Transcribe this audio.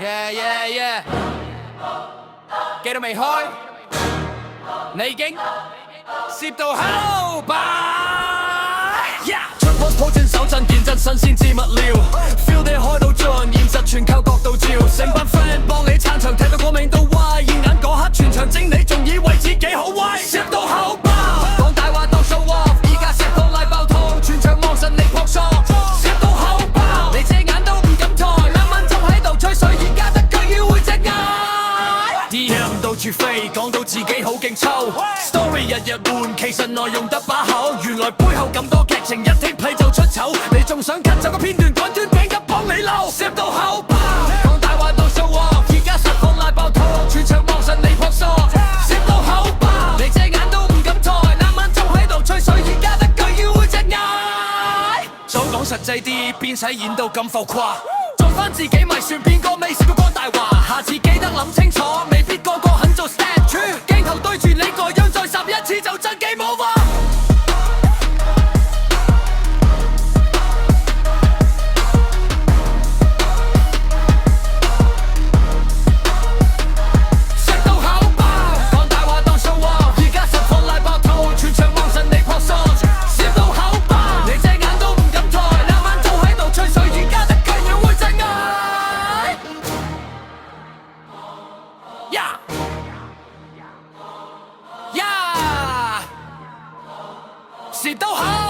Yeah yeah yeah，機都未開，你已經攝到口吧。出 post 抱轉手震見真新鮮之物料 ，feel 你開到盡，現實全靠角度照，成班 friend 幫你撐場，踢到個命到歪，現眼嗰刻全場精，你仲以為自己好威，攝到口爆，講大話當 show off，而家攝到賴爆肚，全場望實你撲索，攝到口爆，你隻眼都唔敢抬，兩蚊鐘喺度吹水，而家得句要會隻嗌 ，DM 到處飛，講到自己好勁抽 ，story 日日換，其實內容得把口，原來背後咁多劇情，一 take play 就出醜，你仲想 cut 走個片段，趕短餅急幫你漏，攝到口爆，講大話當 show off，而家實況賴爆肚，全場望實你撲索，攝到口爆，你隻眼都唔敢抬，兩蚊鐘喺度吹水，而家得句要會隻嗌，早講實際啲，邊使演到咁浮誇，做返自己咪算，邊個未試過講大話，下次記得諗清楚，未必個個肯做 statue，鏡頭對住你個樣再十一次就真幾冇話。蝕到口。